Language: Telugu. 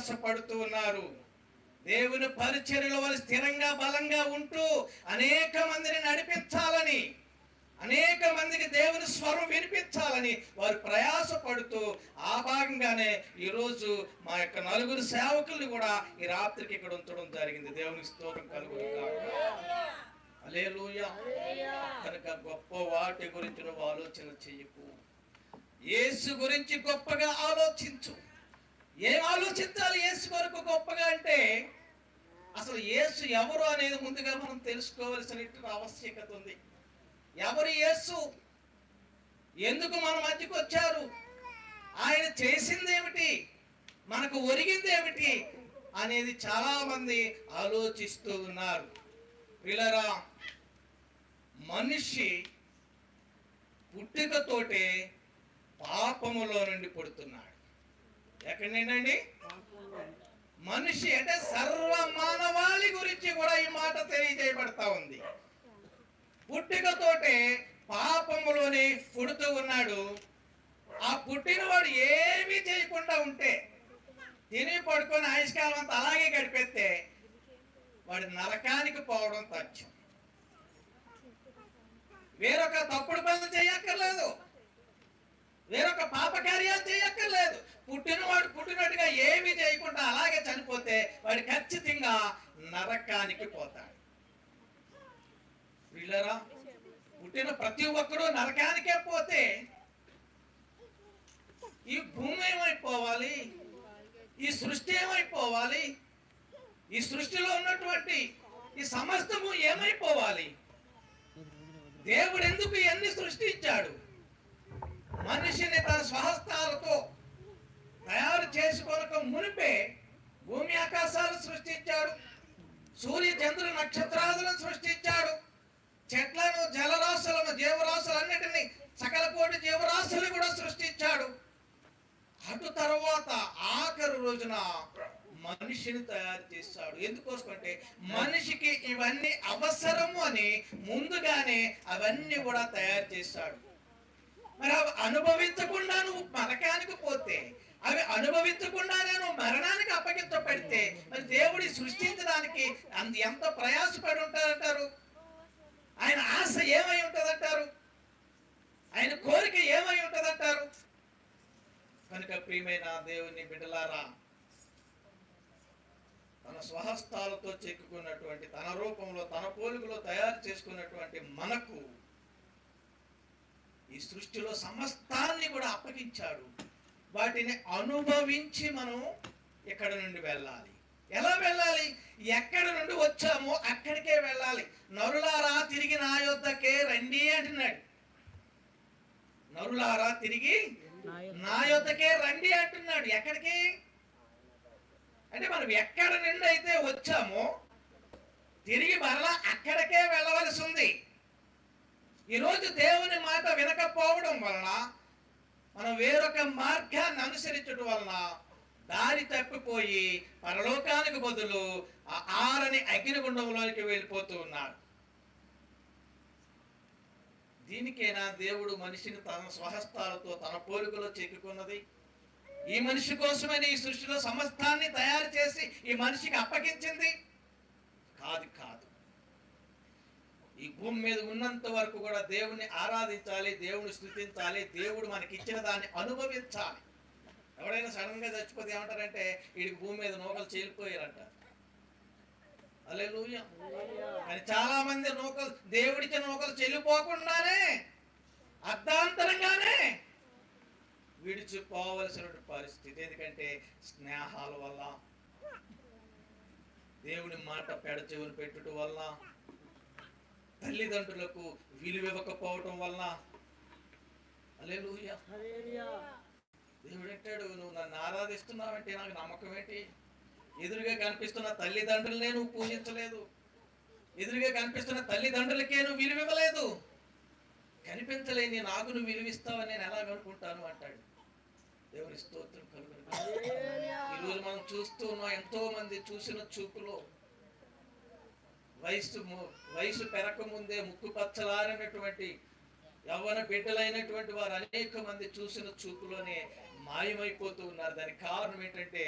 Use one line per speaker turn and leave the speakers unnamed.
ప్రయాసపడుతూ ఉన్నారు. దేవుని పరిచర్యలో వారు స్థిరంగా బలంగా ఉంటూ అనేక మందిని నడిపించాలని, అనేక మందికి దేవుని స్వరం వినిపించాలని వారు ప్రయాసపడుతూ ఆ భాగంగానే ఈరోజు మా యొక్క నలుగురు సేవకుల్ని కూడా ఈ రాత్రికి ఇక్కడ ఉంచడం జరిగింది. దేవునికి స్తోత్రం కలుగును గాక. హల్లెలూయా. కనుక గొప్ప వాటి గురించి నువ్వు ఆలోచన చెయ్యకు, యేసు గురించి గొప్పగా ఆలోచించు. ఏం ఆలోచించాలి యేసు కొరకు గొప్పగా అంటే, అసలు యేసు ఎవరు అనేది ముందుగా మనం తెలుసుకోవాల్సినటువంటి ఆవశ్యకత ఉంది. ఎవరు యేసు? ఎందుకు మన మధ్యకు వచ్చారు? ఆయన చేసింది ఏమిటి? మనకు ఒరిగింది ఏమిటి అనేది చాలా మంది ఆలోచిస్తూ ఉన్నారు. పిల్లరా, మనిషి పుట్టుకతోటే పాపములో నుండి పుడుతున్నాడు. ఎక్కడి నుండి? మనిషి అంటే సర్వ మానవాళి గురించి కూడా ఈ మాట తెలియజేయబడతా ఉంది. పుట్టుకతోటే పాపములోనే పుడుతూ ఉన్నాడు. ఆ పుట్టినవాడు ఏమీ చేయకుండా ఉంటే, తిని పడుకొని ఆయుష్కాలం అంతా అలాగే గడిపేస్తే వాడు నరకానికి పోవడం తథ్యం. వేరొక తప్పుడు పనులు చేయక్కర్లేదు, వేరొక పాపకార్యాలు చేయక్కర్లేదు. పుట్టినవాడు పుట్టినట్టుగా ఏమీ చేయకుండా అలాగే చనిపోతే వాడు ఖచ్చితంగా నరకానికి పోతాడు. వీళ్ళరా, పుట్టిన ప్రతి ఒక్కరూ నరకానికే పోతే ఈ భూమి ఏమైపోవాలి? ఈ సృష్టి ఏమైపోవాలి? ఈ సృష్టిలో ఉన్నటువంటి ఈ సమస్తము ఏమైపోవాలి? దేవుడు ఎందుకు ఇవన్నీ సృష్టించాడు? మనిషిని తన స్వహస్తాలతో తయారు చేసుకోనక మునిపే భూమి ఆకాశాలు సృష్టించాడు, సూర్య చంద్ర నక్షత్రాలను సృష్టించాడు, చెట్లను, జలరాశులను, జీవరాశులన్నిటినీ, సకల కోటి జీవరాశులు కూడా సృష్టించాడు. అటు తర్వాత ఆఖరు రోజున మనిషిని తయారు చేశాడు. ఎందుకోసం అంటే మనిషికి ఇవన్నీ అవసరము అని ముందుగానే అవన్నీ కూడా తయారు చేశాడు. మరి అవి అనుభవించకుండా నువ్వు నరకానికి పోతే, అవి అనుభవించకుండా నేను మరణానికి అప్పగించబడితే మరి దేవుడి సృష్టించడానికి ఎంత ప్రయాసపడి ఉంటారంటారు? ఆయన ఆశ ఏమై ఉంటుందంటారు? ఆయన కోరిక ఏమై ఉంటుందంటారు? కనుక ప్రియమైన దేవుని బిడ్డలారా, తన స్వహస్తాలతో చెక్కుకున్నటువంటి, తన రూపంలో తన పోలికలో తయారు చేసుకున్నటువంటి మనకు ఈ సృష్టిలో సమస్తాన్ని కూడా అప్పగించాడు. వాటిని అనుభవించి మనం ఇక్కడ నుండి వెళ్ళాలి. ఎలా వెళ్ళాలి? ఎక్కడ నుండి వచ్చామో అక్కడికే వెళ్ళాలి. నరులారా తిరిగి నా యొద్దకే రండి అంటున్నాడు. నరులారా తిరిగి నా యొద్దకే రండి అంటున్నాడు. ఎక్కడికి అంటే మనం ఎక్కడ నుండి అయితే వచ్చామో తిరిగి మరలా అక్కడికే వెళ్ళవలసి ఉంది. ఈరోజు దేవుని మాట వినకపోవడం వలన, మనం వేరొక మార్గాన్ని అనుసరించడం వలన దారి తప్పిపోయి పరలోకానికి బదులు ఆ ఆరని అగ్నిగుండంలోకి వెళ్ళిపోతూ ఉన్నారు. దీనికైనా దేవుడు మనిషిని తన స్వహస్తాలతో తన పోలికలో చెక్కుకున్నది? ఈ మనిషి కోసమే ఈ సృష్టిలో సమస్తాన్ని తయారు చేసి ఈ మనిషికి అప్పగించింది? కాదు కాదు. ఈ భూమి మీద ఉన్నంత వరకు కూడా దేవుణ్ణి ఆరాధించాలి, దేవుని స్తుతించాలి, దేవుడు మనకి ఇచ్చిన దాన్ని అనుభవించాలి. ఎవడైనా సడన్ గా చచ్చిపోతే ఏమంటారంటే వీడికి భూమి మీద నూకలు చీలిపోయారంటారు. హల్లెలూయా. కానీ చాలా మంది నూకలు, దేవుడిచ్చిన నూకలు చెల్లిపోకుండానే అర్ధాంతరంగానే విడిచిపోవలసిన పరిస్థితి. ఎందుకంటే స్నేహాల వల్ల, దేవుని మాట పెడచెవిని పెట్టుట వల్ల, తల్లిదండ్రులకు విలువ ఇవ్వకపోవటం వల్ల. హల్లెలూయా. దేవుడు అంటాడు, నువ్వు నన్ను ఆరాధిస్తున్నావంటే నాకు నమ్మకం ఏంటి? ఎదురుగా కనిపిస్తున్న తల్లిదండ్రులనే నువ్వు పూజించలేదు, ఎదురుగా కనిపిస్తున్న తల్లిదండ్రులకే నువ్వు విలువ ఇవ్వలేదు, కనిపించలేని నాకు నువ్వు విలువిస్తావని నేను ఎలా అనుకుంటాను అంటాడు. దేవుని స్తోత్రం కలుగును. ఈరోజు మనం చూస్తూ ఉన్నాం, ఎంతో మంది చూసిన చూపులో వయసు పెరక ముందే ముక్కు పచ్చలారినటువంటి యవ్వన బిడ్డలైనటువంటి వారు అనేక మంది చూసిన చూపులోనే మాయమైపోతూ ఉన్నారు. దానికి కారణం ఏంటంటే